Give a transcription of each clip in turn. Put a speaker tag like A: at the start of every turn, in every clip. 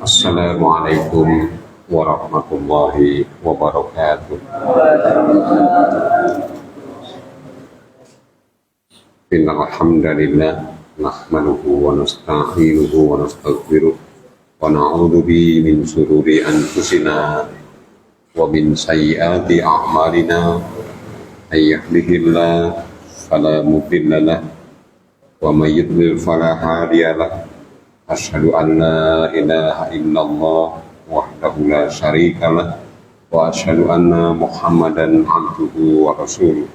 A: Assalamualaikum warahmatullahi wabarakatuh. Innal hamdalillah nahmaduhu wa nasta'inuhu wa nastaghfiruh wa na'udzu bihi min shururi anfusina wa min sayyiati a'malina may yahdihillahu fala mudilla lahu wa may yudlil fala hadiya lahu. Asyhadu an la ilaha illallah wahdahu la syarika lah wa asyhadu anna Muhammadan abduhu wa rasuluh.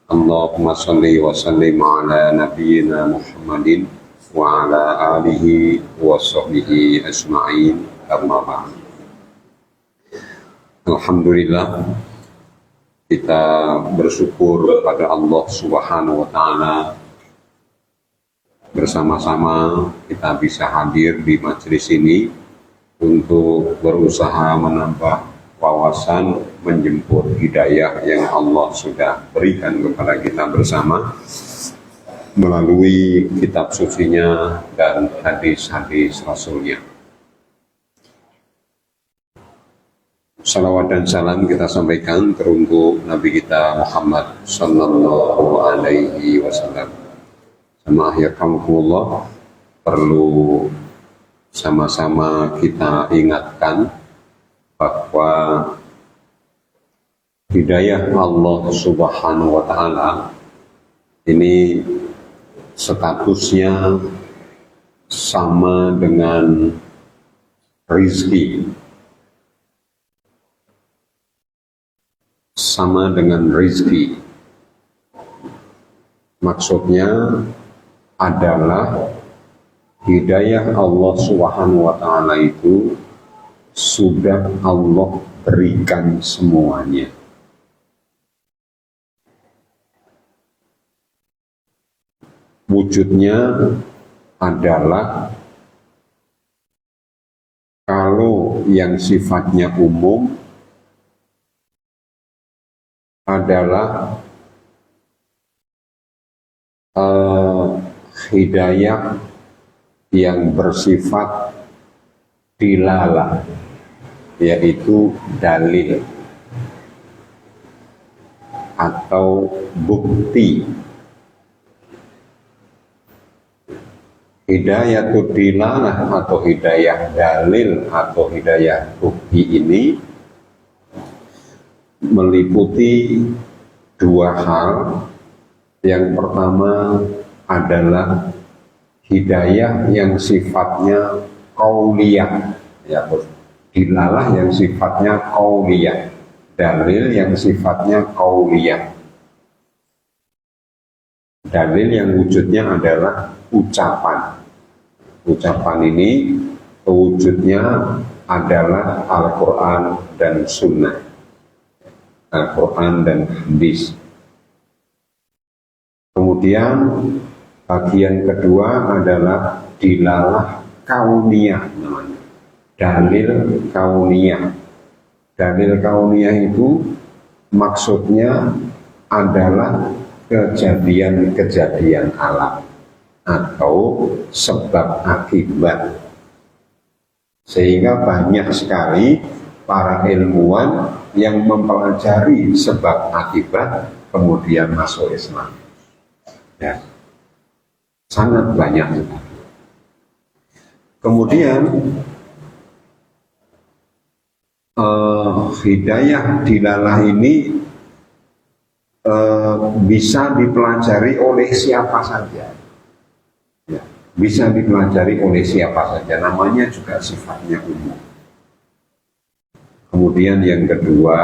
A: Allahumma shalli wa sallim ala nabiyyina Muhammadin wa ala alihi wa sahbihi ajma'in. Amma ba'd. Alhamdulillah, kita bersyukur pada Allah Subhanahu wa taala, bersama-sama kita bisa hadir di majelis ini untuk berusaha menambah wawasan, menjemput hidayah yang Allah sudah berikan kepada kita bersama melalui kitab sucinya dan hadis-hadis Rasulnya. Salawat dan salam kita sampaikan teruntuk Nabi kita Muhammad sallallahu alaihi wasallam. Sama akhirkamullah, perlu sama-sama kita ingatkan bahwa hidayah Allah Subhanahu wa taala ini statusnya sama dengan rizki. Sama dengan rizki. Maksudnya adalah hidayah Allah Subhanahu wa taala itu sudah Allah berikan semuanya. Wujudnya adalah kalau yang sifatnya umum adalah hidayah yang bersifat dilalah, yaitu dalil atau bukti. Hidayah dilalah atau hidayah dalil atau hidayah bukti ini meliputi dua hal. Yang pertama adalah hidayah yang sifatnya qauliyah, ya, dilalah yang sifatnya qauliyah, dalil yang sifatnya qauliyah. Dalil yang wujudnya adalah ucapan. Ucapan ini wujudnya adalah Al-Quran dan Sunnah, Al-Quran dan hadis. Kemudian bagian kedua adalah dilalah kauniyah namanya. Dalil kauniyah. Dalil kauniyah itu maksudnya adalah kejadian-kejadian alam atau sebab akibat. Sehingga banyak sekali para ilmuwan yang mempelajari sebab akibat kemudian masuk Islam. Ya, sangat banyak. Kemudian hidayah dilalah ini bisa dipelajari oleh siapa saja. Ya, bisa dipelajari oleh siapa saja. Namanya juga sifatnya umum. Kemudian yang kedua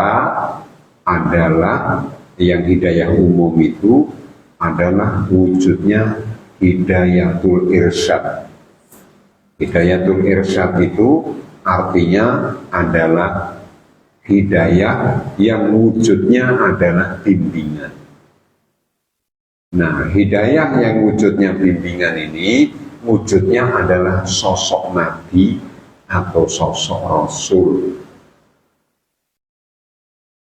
A: adalah yang hidayah umum itu adalah wujudnya hidayatul irsyad. Hidayatul irsyad itu artinya adalah hidayah yang wujudnya adalah bimbingan. Nah, hidayah yang wujudnya bimbingan ini wujudnya adalah sosok nabi atau sosok rasul.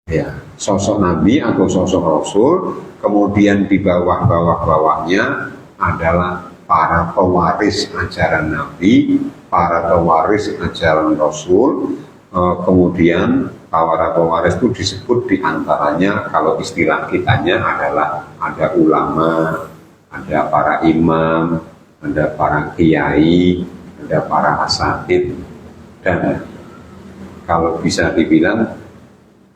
A: Ya, sosok nabi atau sosok rasul, kemudian di bawahnya adalah para pewaris ajaran nabi, para pewaris ajaran Rasul. Kemudian para pewaris itu disebut diantaranya, kalau istilah kitanya adalah ada ulama, ada para imam, ada para kiai, ada para asatid, dan kalau bisa dibilang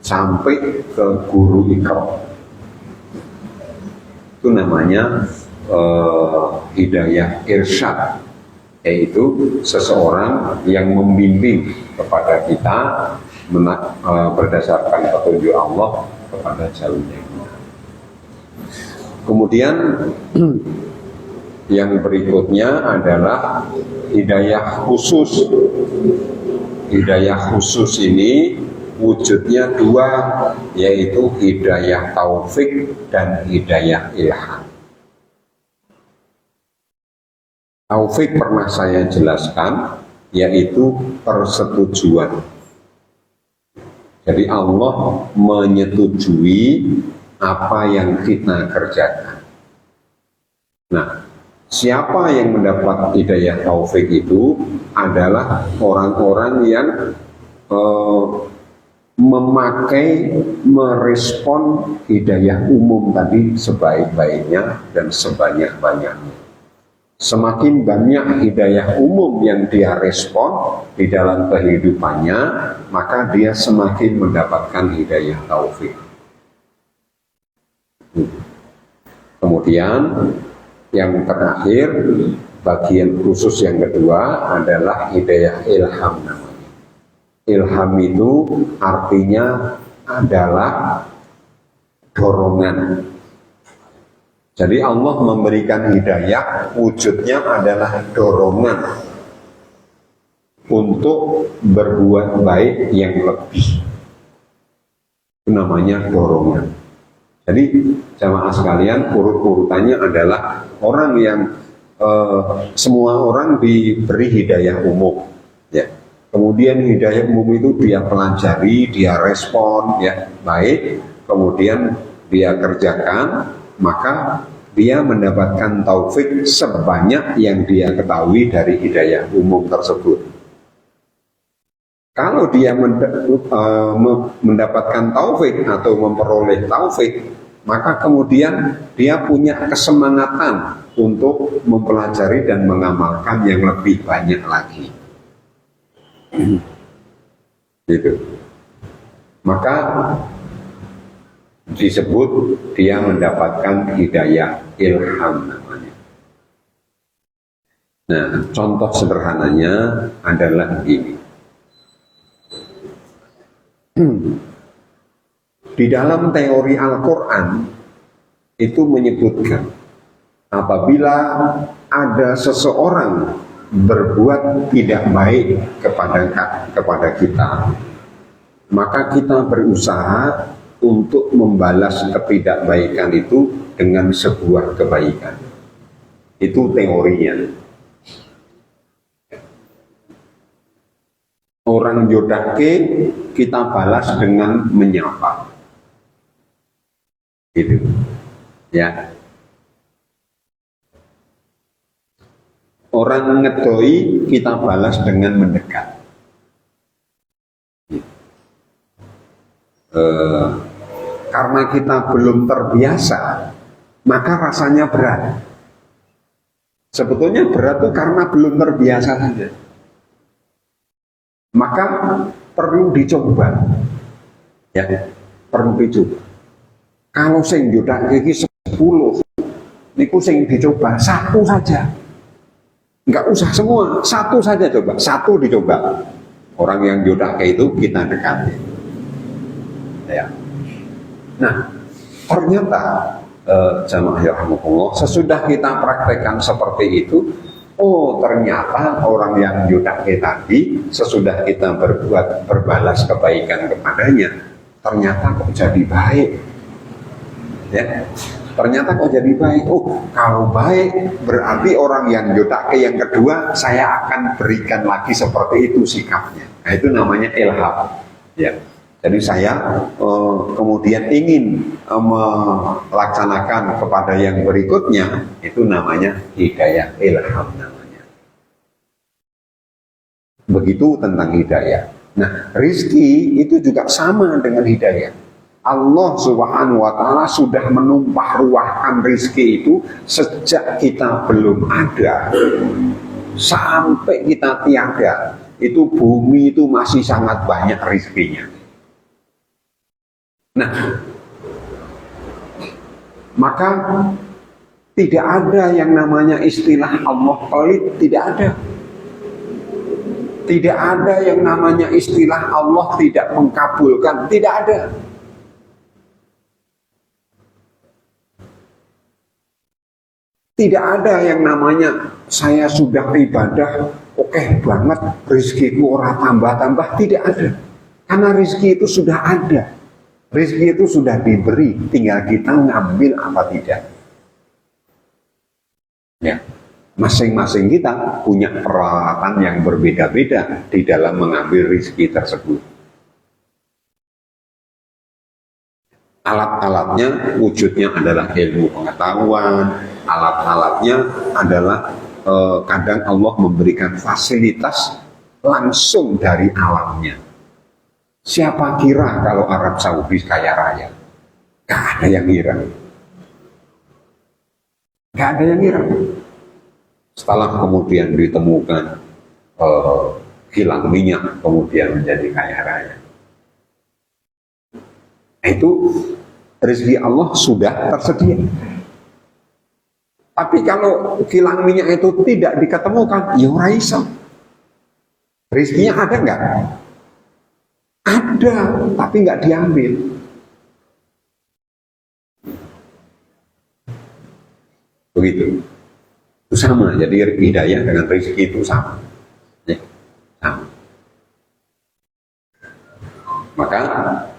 A: sampai ke guru ikra. Itu namanya hidayah irsyad, yaitu seseorang yang membimbing kepada kita berdasarkan petunjuk Allah kepada jalan yang benar. Kemudian yang berikutnya adalah hidayah khusus. Hidayah khusus ini wujudnya dua, yaitu hidayah taufik dan hidayah ilham. Taufik pernah saya jelaskan, yaitu persetujuan. Jadi Allah menyetujui apa yang kita kerjakan. Nah, siapa yang mendapat hidayah taufik itu adalah orang-orang yang memakai, merespon hidayah umum tadi sebaik-baiknya dan sebanyak-banyaknya. Semakin banyak hidayah umum yang dia respon di dalam kehidupannya, maka dia semakin mendapatkan hidayah taufik. Kemudian yang terakhir, bagian khusus yang kedua adalah hidayah ilham namanya. Ilham itu artinya adalah dorongan. Jadi Allah memberikan hidayah, wujudnya adalah dorongan untuk berbuat baik yang lebih. Itu namanya dorongan. Jadi jamaah sekalian, urut-urutannya adalah orang yang semua orang diberi hidayah umum, ya. Kemudian hidayah umum itu dia pelajari, dia respon, ya, baik. Kemudian dia kerjakan, maka dia mendapatkan taufik sebanyak yang dia ketahui dari hidayah umum tersebut. Kalau dia mendapatkan taufik atau memperoleh taufik, maka kemudian dia punya kesemangatan untuk mempelajari dan mengamalkan yang lebih banyak lagi. Gitu. Maka disebut dia mendapatkan hidayah ilham namanya. Nah, contoh sederhananya adalah ini. Di dalam teori Al-Quran itu menyebutkan apabila ada seseorang berbuat tidak baik kepada kita, maka kita berusaha untuk membalas ketidakbaikan itu dengan sebuah kebaikan. Itu teorinya. Orang jodake kita balas dengan menyapa. Gitu. Ya. Orang ngedoi kita balas dengan mendekat. Karena kita belum terbiasa, maka rasanya berat. Sebetulnya berat itu karena belum terbiasa saja. Maka perlu dicoba, ya, perlu dicoba. Kalau sing jodak iki 10, niku sing dicoba 1 saja. Enggak usah semua, 1 saja coba, 1 dicoba. Orang yang jodak itu kita dekati. Ya. Nah, ternyata jamaah rahmatullah, sesudah kita praktekkan seperti itu, oh ternyata orang yang yudake tadi, sesudah kita berbalas kebaikan kepadanya, ternyata kok jadi baik. Ya, ternyata kok jadi baik. Oh, kalau baik berarti orang yang yudake yang kedua saya akan berikan lagi seperti itu sikapnya. Nah, itu namanya ilham. Ya. Jadi saya kemudian ingin melaksanakan kepada yang berikutnya, itu namanya hidayah ilham namanya. Begitu tentang hidayah. Nah, rizki itu juga sama dengan hidayah. Allah Subhanahu wa Ta'ala sudah menumpah ruahkan rizki itu sejak kita belum ada sampai kita tiada. Itu bumi itu masih sangat banyak rizkinya. Nah, maka tidak ada yang namanya istilah Allah pelit, tidak ada. Tidak ada yang namanya istilah Allah tidak mengkabulkan, tidak ada. Tidak ada yang namanya saya sudah ibadah, oke banget, rizkiku ora tambah-tambah, tidak ada. Karena rizki itu sudah ada. Rizki itu sudah diberi, tinggal kita ngambil apa tidak. Ya, masing-masing kita punya peralatan yang berbeda-beda di dalam mengambil rizki tersebut. Alat-alatnya wujudnya adalah ilmu pengetahuan, alat-alatnya adalah kadang Allah memberikan fasilitas langsung dari alamnya. Siapa kira kalau Arab Saudi kaya raya? Gak ada yang kira. Gak ada yang kira. Setelah kemudian ditemukan kilang minyak, kemudian menjadi kaya raya. Itu rezeki Allah sudah tersedia. Tapi kalau kilang minyak itu tidak diketemukan, ya ora iso. Rezekinya ada nggak? Ada, tapi nggak diambil. Begitu. Itu sama. Jadi hidayah dengan rezeki itu sama. Ya, sama. Maka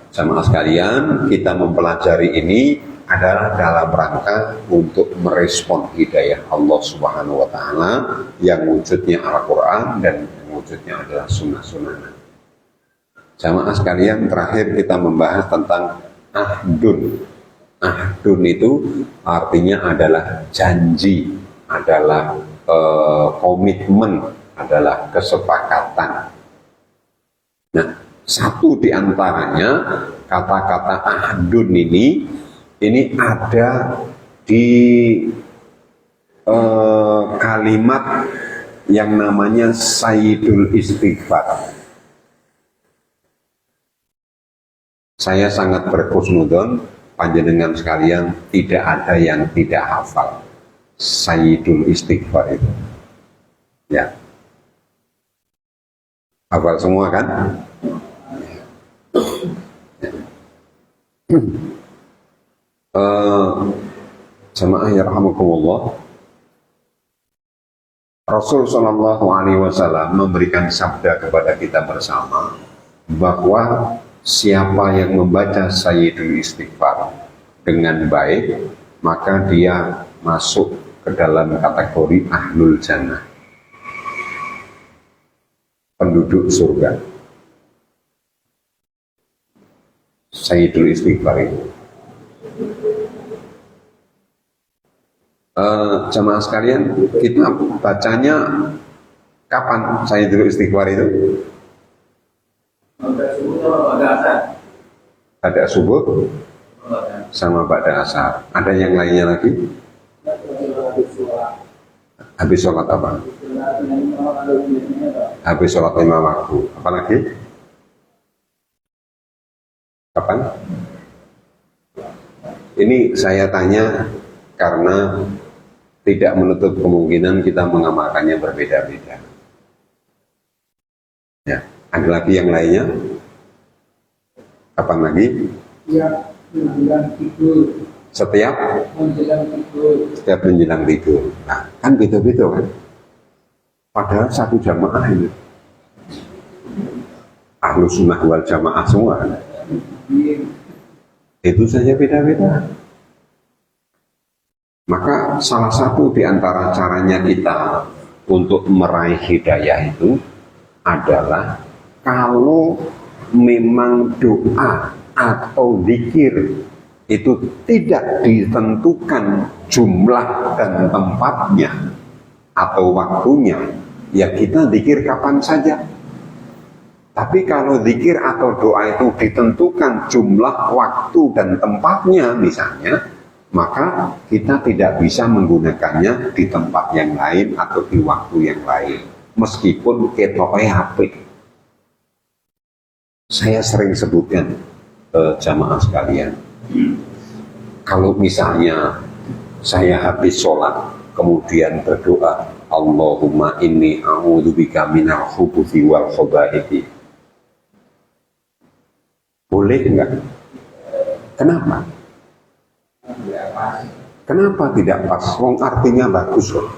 A: sama sekalian kita mempelajari ini adalah dalam rangka untuk merespon hidayah Allah Subhanahu wa Ta'ala yang wujudnya Al-Quran dan yang wujudnya adalah sunnah-sunnah. Jamaah sekalian, terakhir kita membahas tentang ahdun. Ahdun itu artinya adalah janji, adalah komitmen, adalah kesepakatan. Nah, satu di antaranya kata-kata ahdun ini ada di kalimat yang namanya Sayyidul Istighfar. Saya sangat berhusnudon panjenengan sekalian tidak ada yang tidak hafal Sayyidul Istighfar itu. Ya. Hafal semua kan? Jamaah yarhamukumullah, Rasul Shallallahu Alaihi Wasallam memberikan sabda kepada kita bersama bahwa siapa yang membaca Sayyidul Istighfar dengan baik, maka dia masuk ke dalam kategori Ahlul Jannah, penduduk surga. Sayyidul Istighfar itu. Jamaah sekalian, kita bacanya kapan Sayyidul Istighfar itu? Ada subuh sama ba'da asar. Ada yang lainnya lagi? Habis sholat apa? Habis sholat 5 waktu. Apa lagi? Kapan? Ini saya tanya karena tidak menutup kemungkinan kita mengamalkannya berbeda-beda. Ya, ada lagi yang lainnya? Kapan lagi? Ya, menjelang tidur. Setiap menjelang tidur. Nah, kan beda-beda kan? Padahal satu jamaah ini. Ahlus Sunnah wal Jamaah semua kan? Itu saja beda-beda. Maka salah satu di antara caranya kita untuk meraih hidayah itu adalah kalau memang doa atau zikir itu tidak ditentukan jumlah dan tempatnya atau waktunya, ya kita zikir kapan saja. Tapi kalau zikir atau doa itu ditentukan jumlah waktu dan tempatnya misalnya, maka kita tidak bisa menggunakannya di tempat yang lain atau di waktu yang lain. Meskipun ketoknya apik. Saya sering sebutkan jamaah sekalian, kalau misalnya saya habis sholat, kemudian berdoa, Allahumma inni a'udzubika minal khubuthi wal khabaithi. Boleh enggak? Kenapa? Kenapa tidak pas? Wong artinya bagus loh.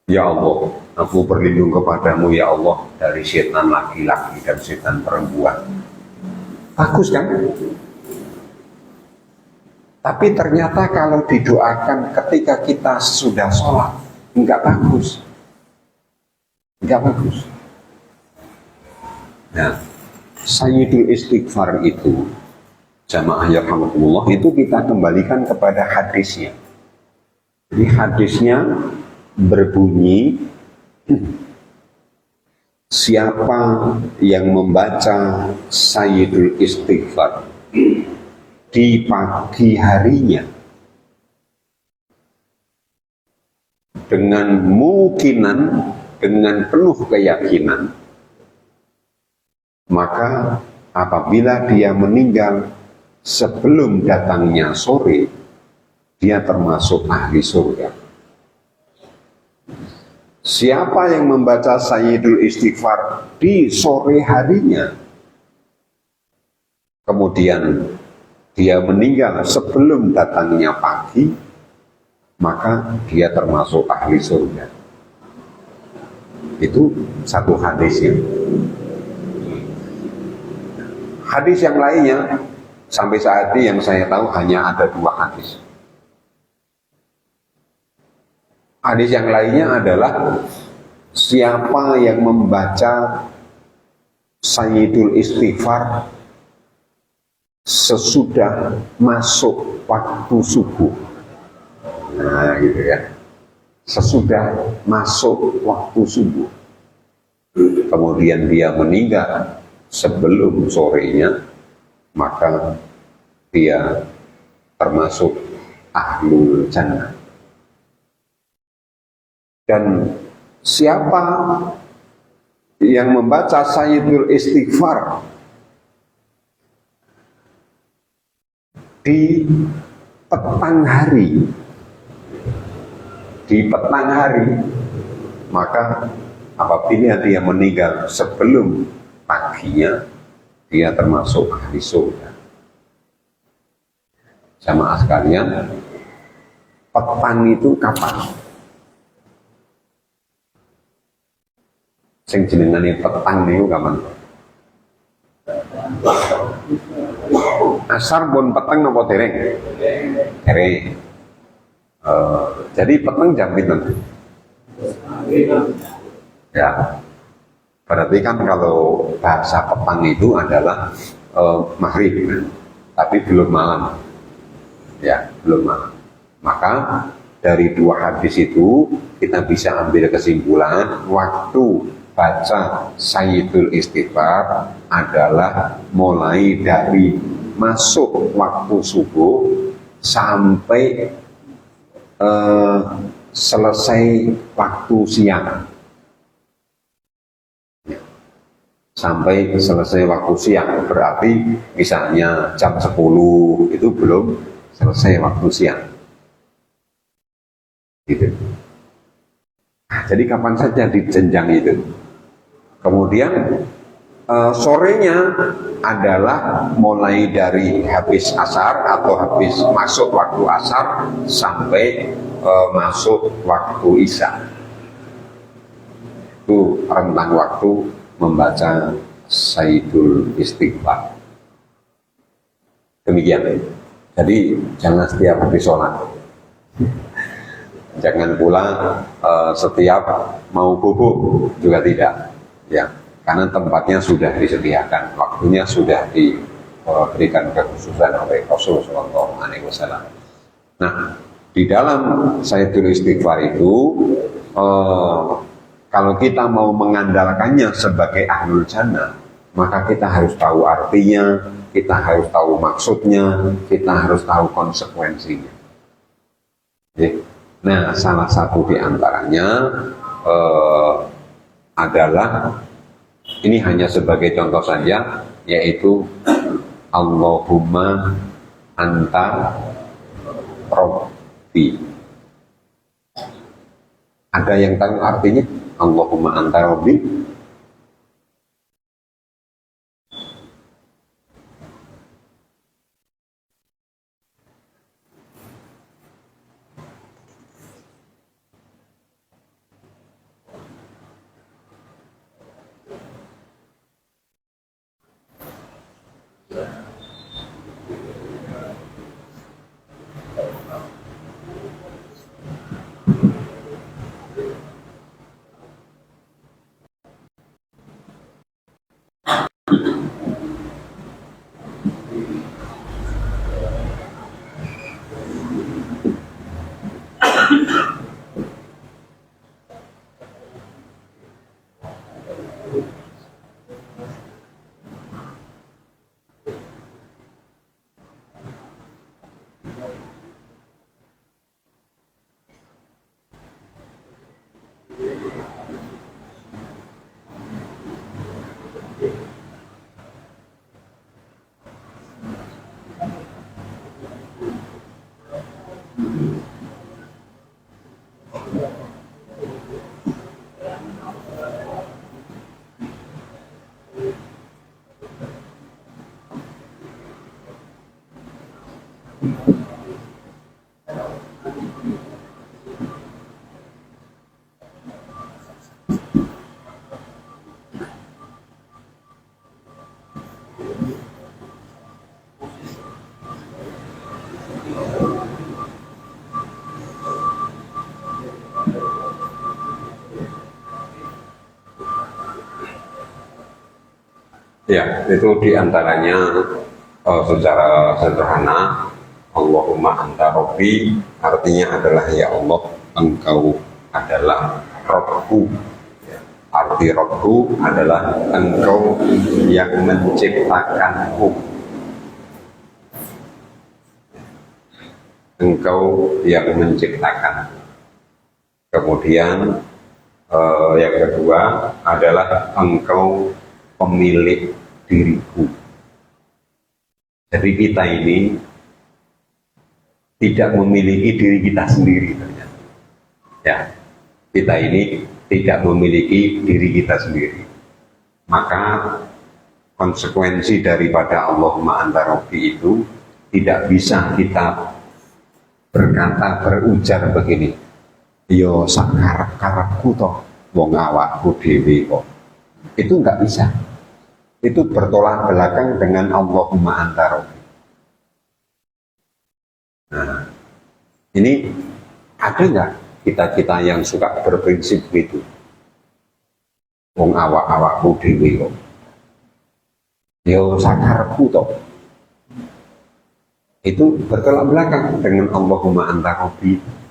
A: Ya Allah, aku berlindung kepadamu ya Allah dari setan laki-laki dan setan perempuan. Bagus kan? Tapi ternyata kalau didoakan ketika kita sudah sholat, enggak bagus. Enggak bagus. Nah, Sayyidul Istighfar itu, jamaah yarhamukumullah, itu kita kembalikan kepada hadisnya. Jadi hadisnya berbunyi, siapa yang membaca Sayyidul Istighfar di pagi harinya dengan mukinan, dengan penuh keyakinan, maka apabila dia meninggal sebelum datangnya sore, dia termasuk ahli surga. Siapa yang membaca Sayyidul Istighfar di sore harinya, kemudian dia meninggal sebelum datangnya pagi, maka dia termasuk ahli surga. Itu satu hadisnya. Hadis yang lainnya, sampai saat ini yang saya tahu hanya ada 2 hadis. Hadis yang lainnya adalah siapa yang membaca Sayyidul Istighfar sesudah masuk waktu subuh. Nah gitu ya. Sesudah masuk waktu subuh. Kemudian dia meninggal sebelum sorenya, maka dia termasuk ahlul jannah. Dan siapa yang membaca Sayyidul Istighfar di petang hari, maka apabila dia meninggal sebelum paginya, dia termasuk ahli surga. Jamaah sekalian, petang itu kapan? Sing jenengane petang niku kapan? Asar pun petang napa dereng? Dereng. Jadi petang jam pinten? Ya. Berarti kan kalau bahasa petang itu adalah maghrib, tapi belum malam. Ya, belum malam. Maka dari 2 hadis itu kita bisa ambil kesimpulan waktu baca Sayyidul Istighfar adalah mulai dari masuk waktu subuh sampai selesai waktu siang. Sampai selesai waktu siang, berarti misalnya jam 10 itu belum selesai waktu siang. Gitu. Nah, jadi kapan saja di jenjang itu. Kemudian sorenya adalah mulai dari habis asar atau habis masuk waktu asar sampai masuk waktu isya. Itu rentang waktu membaca Sayyidul Istighfar. Demikian. Jadi jangan setiap habis sholat. Jangan pula setiap mau bubuk juga tidak. Ya, karena tempatnya sudah disediakan, waktunya sudah diberikan kekhususan oleh Rasulullah SAW. Nah, di dalam Sayyidul Istighfar itu kalau kita mau mengandalkannya sebagai ahlul jannah, maka kita harus tahu artinya, kita harus tahu maksudnya, kita harus tahu konsekuensinya. Nah, salah satu di antaranya adalah, ini hanya sebagai contoh saja, yaitu Allahumma anta Rabbi. Ada yang tahu artinya Allahumma anta Rabbi? Ya, itu diantaranya secara sederhana, Allahumma anta Rabbi, artinya adalah ya Allah, engkau adalah Rabbku. Arti Rabbku adalah engkau yang menciptakanku. Engkau yang menciptakan. Kemudian yang kedua adalah engkau pemilik diriku. Jadi kita ini tidak memiliki diri kita sendiri ternyata. Ya, kita ini tidak memiliki diri kita sendiri. Maka konsekuensi daripada Allahumma anta Rabbi itu tidak bisa kita berkata, berujar begini, yo sakarep-karepku toh wong awakku dhewe kok. Itu enggak bisa. Itu bertolak belakang dengan Allahumma anta Rabbi. Nah, ini ada nggak kita-kita yang suka berprinsip begitu? Wong awak-awakku dhewe kok. Yo sakarepku toh. Itu bertolak belakang dengan Allahumma anta Rabbi.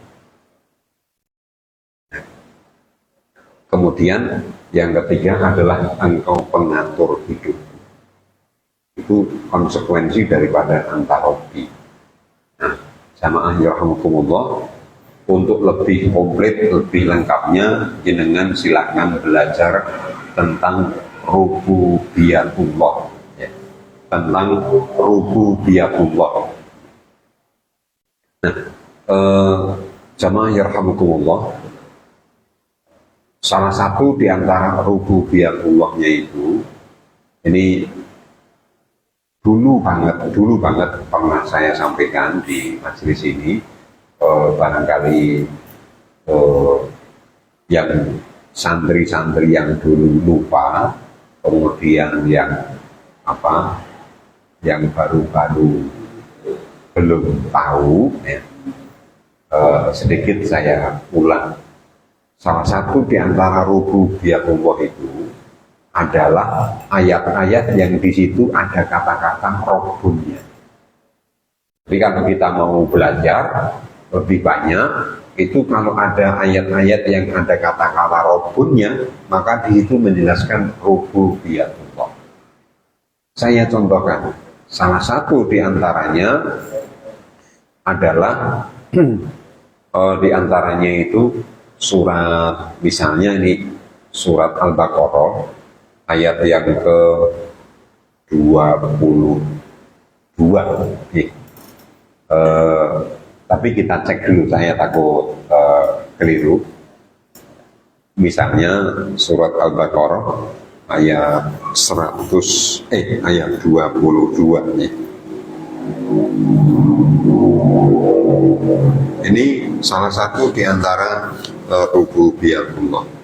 A: Kemudian yang ketiga adalah engkau pengatur hidup. Itu konsekuensi daripada anta Rabbi. Nah, jamaah yarhamukumullah, untuk lebih komplit, lebih lengkapnya, jenengan silakan belajar tentang rububiyatullah, ya. Tentang rububiyatullah. Nah, jamaah yarhamukumullah, salah satu di antara rububiyatullahnya itu, ini dulu banget pernah saya sampaikan di majelis ini, barangkali yang santri-santri yang dulu lupa, kemudian yang yang baru-baru belum tahu, ya, sedikit saya ulang. Salah satu di antara rububiyatullah itu adalah ayat-ayat yang di situ ada kata-kata Rabbunnya. Jadi kalau kita mau belajar lebih banyak, itu kalau ada ayat-ayat yang ada kata-kata Rabbunnya, maka di itu menjelaskan rububiyatullah. Saya contohkan, salah satu di antaranya adalah di antaranya itu surat, misalnya ini surat Al-Baqarah ayat yang ke 22 nih. Tapi kita cek dulu, saya takut keliru. Misalnya surat Al-Baqarah ayat 22 nih. Ini salah satu di antara rububiyatullah.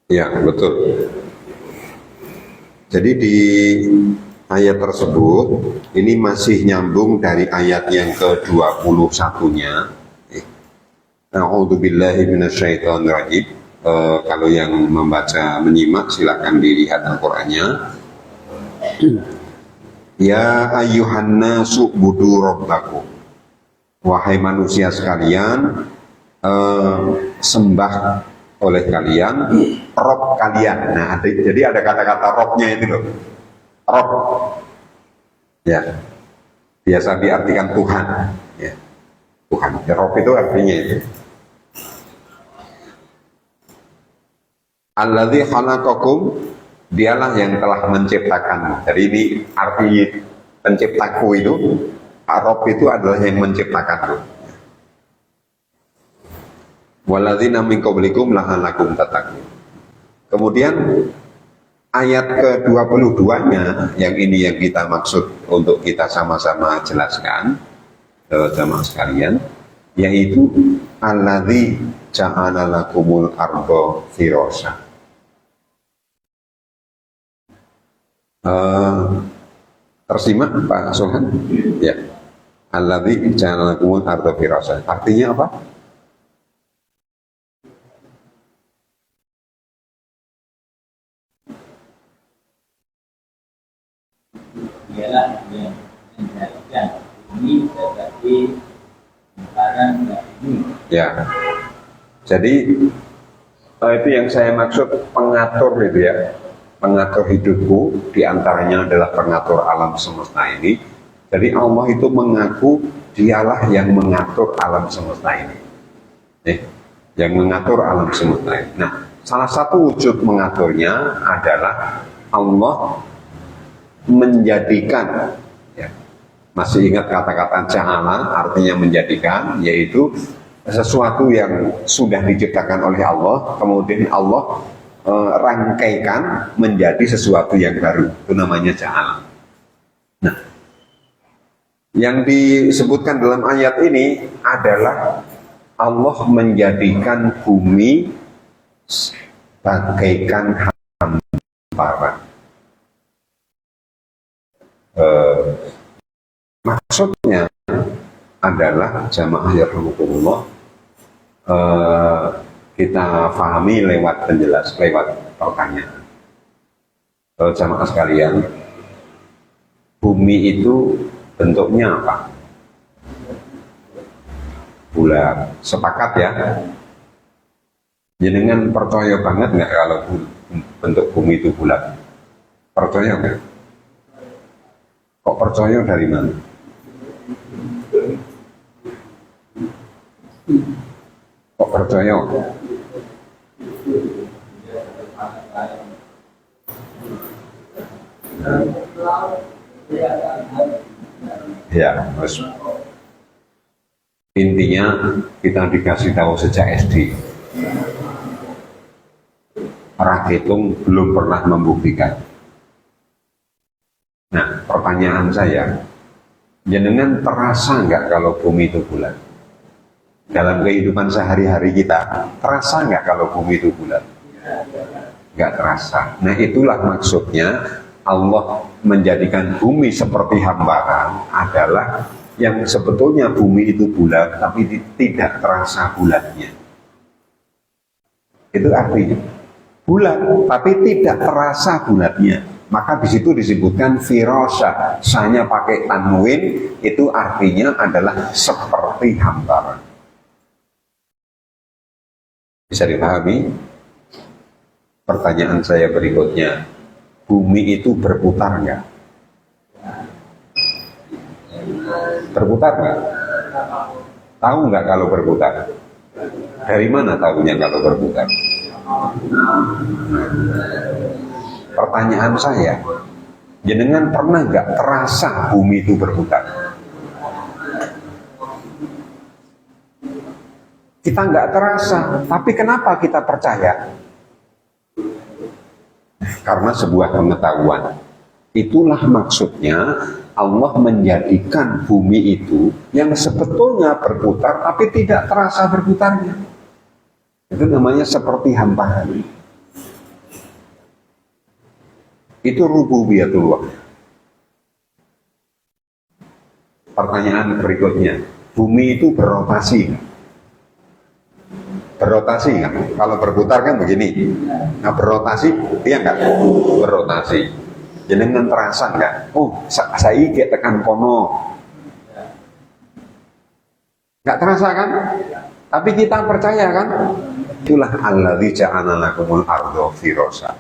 A: Ya, betul. Jadi di ayat tersebut ini masih nyambung dari ayat yang ke-21-nya. A'udzubillahi minasyaitonirrajim. Kalau yang membaca menyimak silakan dilihat Al-Qur'annya. Ya ayyuhan nasu budu rabbakum. Wahai manusia sekalian, sembah oleh kalian Rob kalian. Nah, jadi ada kata-kata Robnya itu loh. Rob, ya, biasa diartikan Tuhan, ya, Tuhan. Ya, Rob itu artinya itu. Alladzi khalaqakum, dialah yang telah menciptakan. Jadi ini arti penciptaku itu, Rob itu adalah yang menciptakan. Waladzina min qablikum la'allakum tattaqun. Kemudian ayat ke-22-nya yang ini yang kita maksud untuk kita sama-sama jelaskan jamaah sekalian, yaitu alladzi ja'ala lakumul arda firasha. Tersimak Pak Sohan? Ya. Alladzi ja'ala lakumul arda firasha. Artinya apa?
B: Ialah yang menjadikan bumi sebagai barang bumi.
A: Ya. Jadi itu yang saya maksud pengatur itu ya. Pengatur hidupku, diantaranya adalah pengatur alam semesta ini. Jadi Allah itu mengaku dialah yang mengatur alam semesta ini. Yang mengatur alam semesta ini. Nah, salah satu wujud mengaturnya adalah Allah menjadikan, ya, masih ingat kata-kata ja'ala artinya menjadikan, yaitu sesuatu yang sudah diciptakan oleh Allah kemudian Allah rangkaikan menjadi sesuatu yang baru, itu namanya ja'ala. Nah, yang disebutkan dalam ayat ini adalah Allah menjadikan bumi bagaikan hamparan. Maksudnya adalah jamaah yarhamukumullah, kita pahami lewat pertanyaan. Jamaah sekalian, bumi itu bentuknya apa? Bulat. Sepakat ya? Jenengan percaya banget nggak kalau bentuk bumi itu bulat? Percaya nggak? Kok percaya dari mana? Kok percaya? Ya, terus intinya kita dikasih tahu sejak SD. Raketung belum pernah membuktikan. Nah, pertanyaan saya, jenengan terasa nggak kalau bumi itu bulat? Dalam kehidupan sehari-hari kita, terasa nggak kalau bumi itu bulat? Nggak terasa. Nah, itulah maksudnya Allah menjadikan bumi seperti hamparan adalah yang sebetulnya bumi itu bulat, tapi tidak terasa bulatnya. Itu artinya bulat, tapi tidak terasa bulatnya. Maka di situ disebutkan firasah. Saya pakai tanwin, itu artinya adalah seperti hamparan. Bisa dipahami? Pertanyaan saya berikutnya, bumi itu berputar nggak? Berputar nggak? Tahu nggak kalau berputar? Dari mana tahunya kalau berputar? Pertanyaan saya, jenengan pernah nggak terasa bumi itu berputar? Kita nggak terasa, tapi kenapa kita percaya? Karena sebuah pengetahuan. Itulah maksudnya Allah menjadikan bumi itu yang sebetulnya berputar tapi tidak terasa berputarnya. Itu namanya seperti hamparan. Itu rububiyatullah. Pertanyaan berikutnya, bumi itu berotasi? Berotasi kan? Kalau berputar kan begini. Nah berotasi, iya nggak? Berotasi. Jenengan terasa nggak? Oh, saya kayak tekan kono. Nggak terasa kan? Tapi kita percaya kan? Itulah alladzi ja'ala lakumul arda firasha.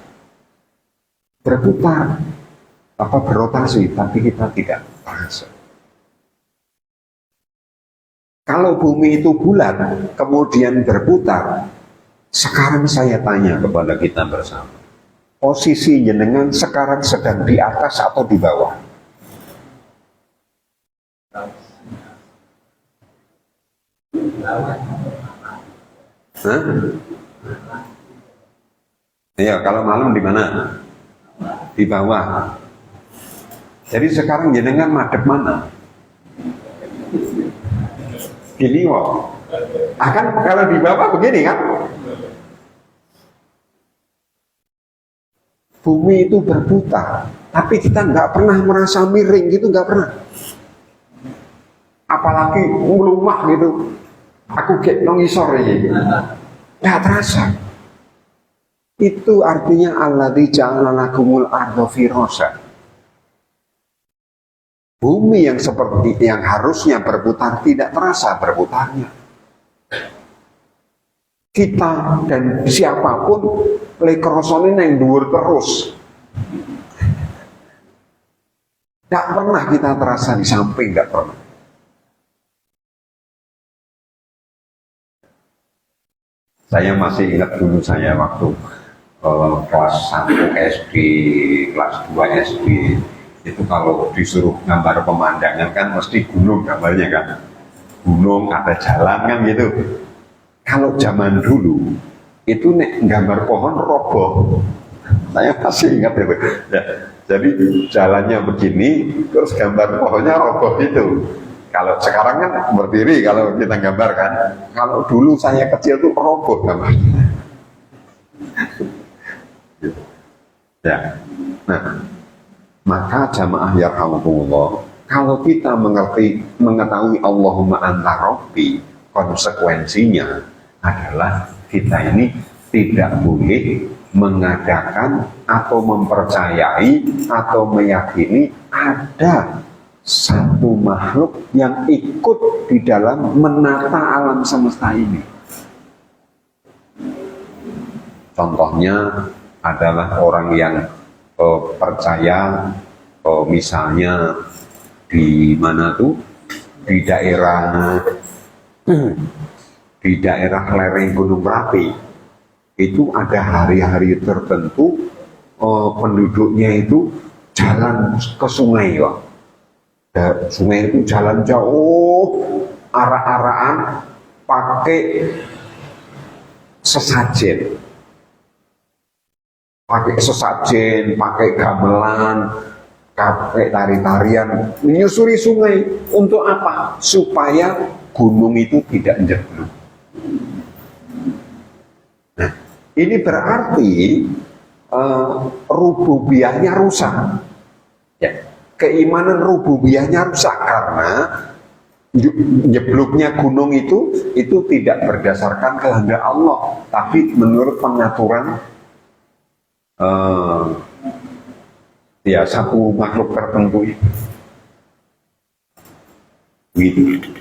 A: Berputar, apa berotasi, tapi kita tidak terasa. Kalau bumi itu bulat, kemudian berputar, sekarang saya tanya kepada kita bersama, posisi jenengan sekarang sedang di atas atau di bawah? Hah? Ya, kalau malam di mana? Di bawah. Jadi sekarang jenengan madep mana? Gini kok. Akan kalau di bawah begini kan? Bumi itu berputar, tapi kita nggak pernah merasa miring gitu, nggak pernah. Apalagi melumah gitu. Aku kayak nongisor ini. Nggak terasa. Itu artinya alladzi ja'ala lakumul arda firasha. Bumi yang seperti yang harusnya berputar tidak terasa berputarnya. Kita dan siapapun lekrosonin yang dhuwur terus. Tidak pernah kita terasa di samping, tidak pernah. Saya masih ingat dulu saya waktu kelas 1 SD, kelas 2 SD. Itu kalau disuruh gambar pemandangan kan mesti gunung gambarnya kan. Gunung, ada jalan kan gitu. Kalau zaman dulu itu nek gambar pohon roboh. Saya masih ingat itu. Ya, jadi jalannya begini, terus gambar pohonnya roboh itu. Kalau sekarang kan berdiri kalau kita gambarkan. Kalau dulu saya kecil tuh roboh gambarnya. Ya. Nah, maka jamaah yarhamukumullah, kalau kita mengetahui Allahumma anta rabbi, konsekuensinya adalah kita ini tidak boleh mengadakan atau mempercayai atau meyakini ada satu makhluk yang ikut di dalam menata alam semesta ini. Contohnya adalah orang yang percaya misalnya di mana tuh di daerah lereng Gunung Merapi itu ada hari-hari tertentu penduduknya itu jalan ke sungai ya. Sungai itu jalan jauh arah-arahan pakai sesajen. Pakai sesajen, pakai gamelan, pakai tari-tarian, menyusuri sungai. Untuk apa? Supaya gunung itu tidak jeblok. Nah, ini berarti rububiyahnya rusak. Ya, keimanan rububiyahnya rusak karena jebloknya gunung itu tidak berdasarkan kehendak Allah, tapi menurut pengaturan ya satu makhluk tertentu itu. Gitu.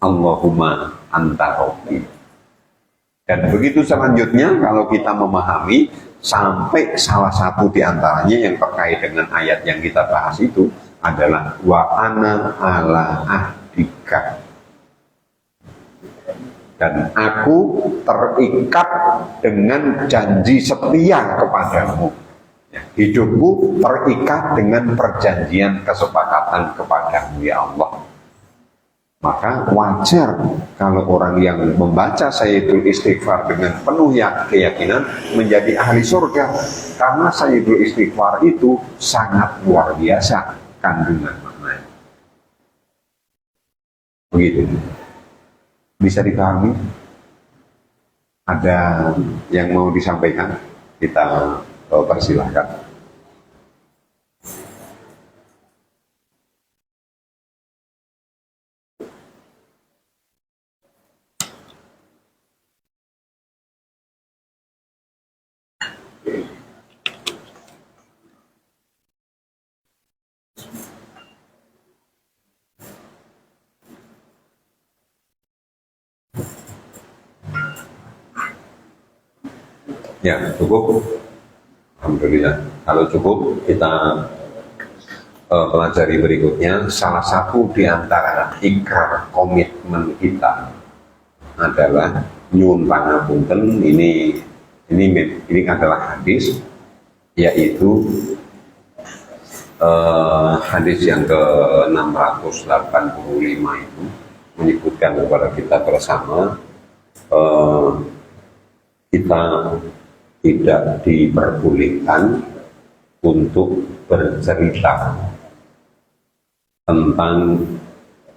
A: Allahumma anta rabbi. Dan begitu selanjutnya kalau kita memahami sampai salah satu di antaranya yang terkait dengan ayat yang kita bahas itu adalah wa ana ala ahdika. Dan aku terikat dengan janji setia kepadamu. Ya, hidupku terikat dengan perjanjian kesepakatan kepadamu ya Allah. Maka wajar kalau orang yang membaca Sayyidul Istighfar dengan penuh keyakinan menjadi ahli surga. Karena Sayyidul Istighfar itu sangat luar biasa kandungan maknanya. Begitu. Bisa dipahami? Ada yang mau disampaikan? Kita persilahkan. Ya, cukup. Alhamdulillah. Kalau cukup, kita pelajari berikutnya. Salah satu di antara ikrar komitmen kita adalah nyuwun pangapunten. Ini adalah hadis, yaitu hadis yang ke-685 itu menyebutkan kepada kita bersama kita tidak diperbolehkan untuk bercerita tentang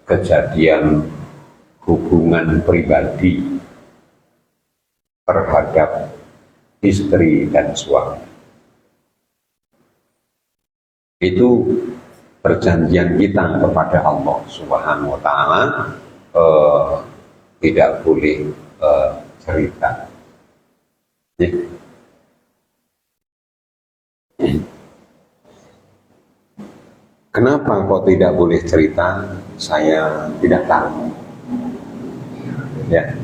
A: kejadian hubungan pribadi terhadap istri dan suami. Itu perjanjian kita kepada Allah Subhanahu wa Ta'ala, tidak boleh cerita. Ya. Kenapa kok tidak boleh cerita? Saya tidak tahu. Ya,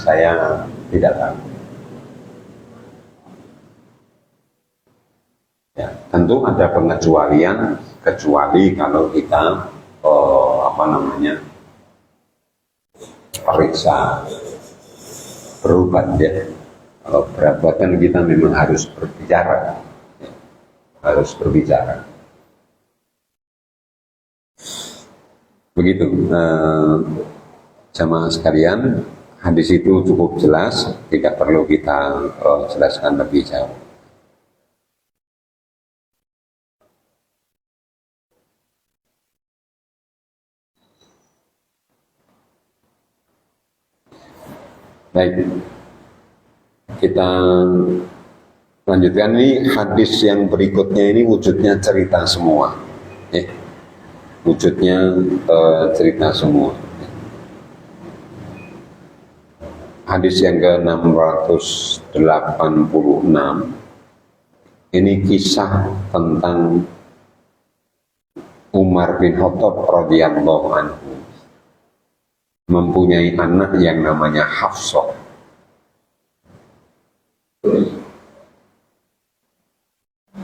A: saya tidak tahu. Ya, tentu ada pengecualian, kecuali kalau kita periksa berobat ya. Kalau berobat kan kita memang harus berbicara, ya, harus berbicara. Begitu, jamaah sekalian, hadis itu cukup jelas, tidak perlu kita jelaskan lebih jauh. Baik, kita lanjutkan. Ini hadis yang berikutnya ini wujudnya cerita semua, ya. Wujudnya cerita semua. Hadis yang ke-686 ini kisah tentang Umar bin Khattab radhiyallahu anhu mempunyai anak yang namanya Hafsah.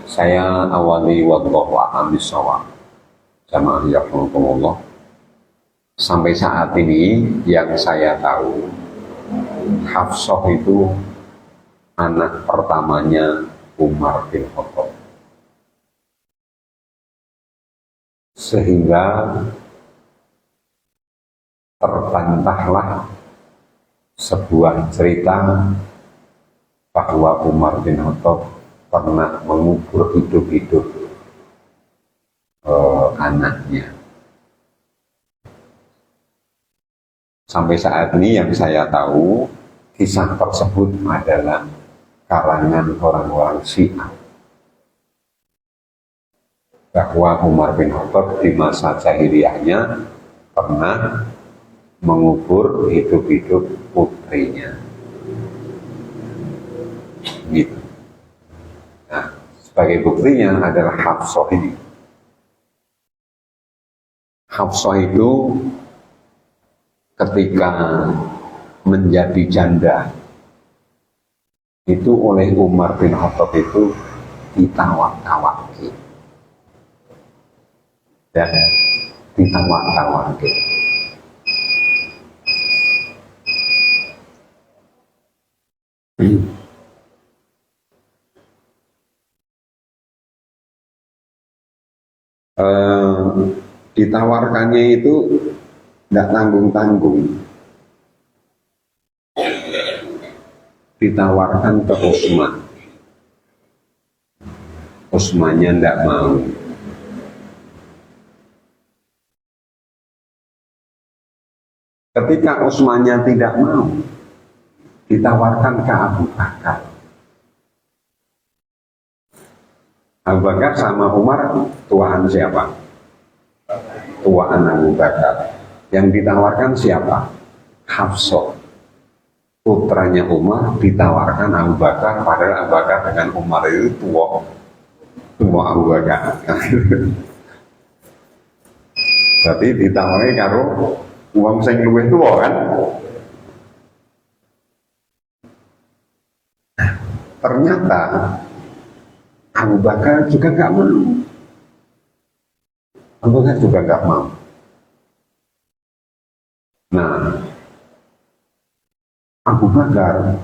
A: Saya awali wallahu a'lam bishawab. Jamaah rahimakumullah. Sampai saat ini yang saya tahu, Hafsah itu anak pertamanya Umar bin Khattab. Sehingga terbantahlah sebuah cerita bahwa Umar bin Khattab pernah mengubur hidup-hidup anaknya. Sampai saat ini yang saya tahu, kisah tersebut adalah karangan orang-orang Syiah, bahwa Umar bin Khattab di masa jahiliyahnya pernah mengubur hidup-hidup putrinya. Gitu. Nah, Sebagai buktinya adalah Hafsah ini. Hafsah itu ketika menjadi janda itu oleh Umar bin Khattab itu ditawak-tawaki dan ditawak-tawaki. Ditawarkannya itu tidak tanggung-tanggung. Ditawarkan ke Utsman. Utsmannya tidak mau. Ketika Utsmannya tidak mau, ditawarkan ke Abu Bakar. Abu Bakar sama Umar tuaan siapa? Tuaan Abu Bakar. Yang ditawarkan siapa? Hafsah. Putranya Umar ditawarkan Abu Bakar, padahal Abu Bakar dengan Umar itu tua Abu Bakar. Berarti ditawari karo uang sing luwih tua kan? Ternyata Abu Bakar juga nggak mau. Abu Bakar juga nggak mau. Nah, Abu Bakar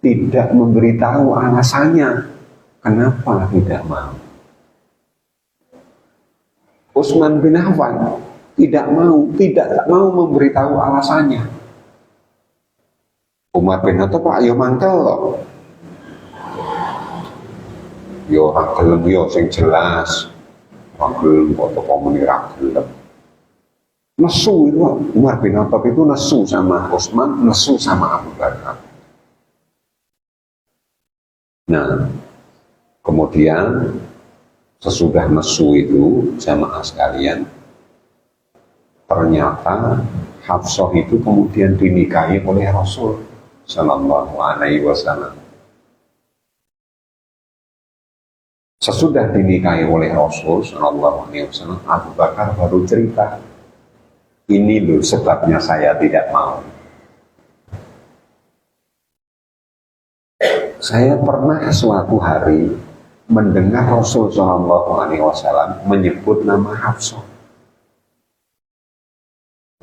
A: tidak memberitahu alasannya kenapa tidak mau. Utsman bin Affan tidak mau memberitahu alasannya. Umar bin Khattab ayo mangkel kok. Yo ora gelem yo sing jelas. Ora gelem kok teko muni ra gelem. Nesu itu Umar bin Khattab itu nesu sama Utsman, nesu sama Abu Bakar. Nah, kemudian sesudah nesu itu jamaah sekalian, ternyata Hafsah itu kemudian dinikahi oleh Rasul Sallallahu Alaihi Wasallam. Sesudah dinikahi oleh Rasul Sallallahu Alaihi Wasallam, Abu Bakar baru cerita, ini loh sebabnya saya tidak mau. Saya pernah suatu hari mendengar Rasul Sallallahu Alaihi Wasallam menyebut nama Hafsah.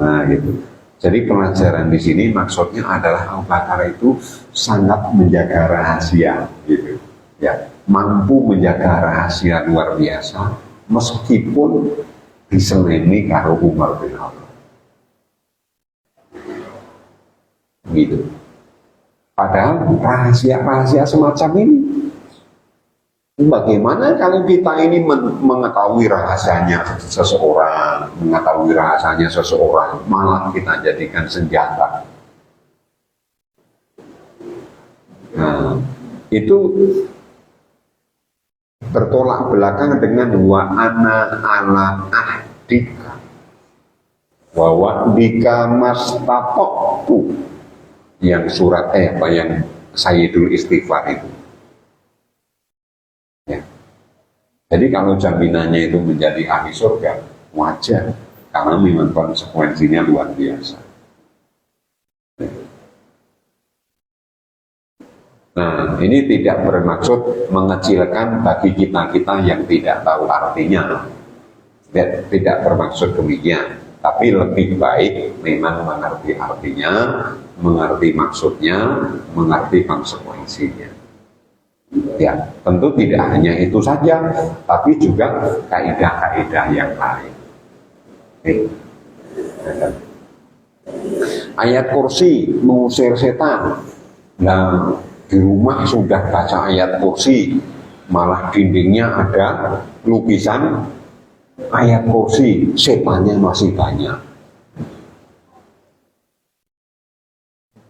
A: Nah gitu. Jadi pelajaran di sini maksudnya adalah Abu Bakar itu sangat menjaga rahasia, gitu. Ya, mampu menjaga rahasia luar biasa meskipun diseleni karo Umar bin Khattab. Gitu. Padahal rahasia-rahasia semacam ini, bagaimana kalau kita ini mengetahui rahasianya seseorang, malah kita jadikan senjata. Nah, itu bertolak belakang dengan wa ana ala ahdika wa wa'dika mastata'tu, yang surat yang Sayyidul Istighfar itu. Ya. Jadi kalau jaminannya itu menjadi ahli surga, wajar, karena memang konsekuensinya luar biasa. Nah, ini tidak bermaksud mengecilkan bagi kita-kita yang tidak tahu artinya. Tidak bermaksud demikian. Tapi lebih baik memang mengerti artinya, mengerti maksudnya, mengerti konsekuensinya. Ya, tentu tidak hanya itu saja, tapi juga kaidah-kaidah yang lain. Ayat kursi mengusir setan. Nah, di rumah sudah baca ayat kursi, malah dindingnya ada lukisan ayat kursi, setannya masih banyak.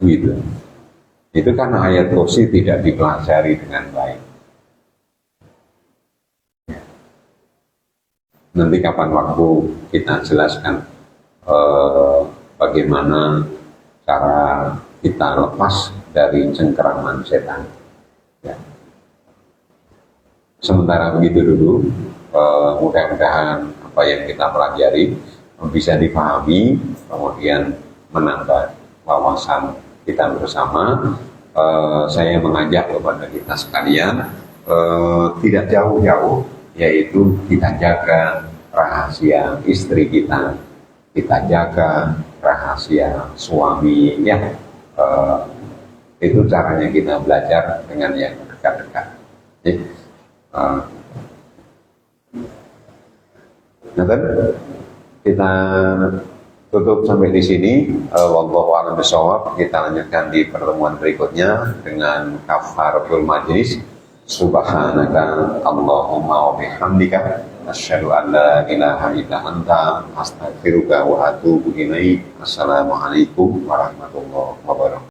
A: Gitu. Itu karena ayat kursi tidak dipelajari dengan baik. Nanti kapan waktu kita jelaskan bagaimana cara kita lepas dari cengkeraman setan. Ya. sementara begitu dulu. Mudah-mudahan apa yang kita pelajari bisa dipahami, kemudian menambah wawasan kita bersama. Saya mengajak kepada kita sekalian tidak jauh-jauh, yaitu kita jaga rahasia istri kita, kita jaga rahasia suami, ya. Itu caranya kita belajar dengan yang dekat-dekat. Nah, kita tutup sampai di sini. Wallahu a'lam bishawab. Kita lanjutkan di pertemuan berikutnya dengan kafaratul majlis. Subhanaka Allahumma wa bihamdika asyhadu an la ilaha illa anta astaghfiruka wa atubu ilaik. Assalamualaikum warahmatullahi wabarakatuh.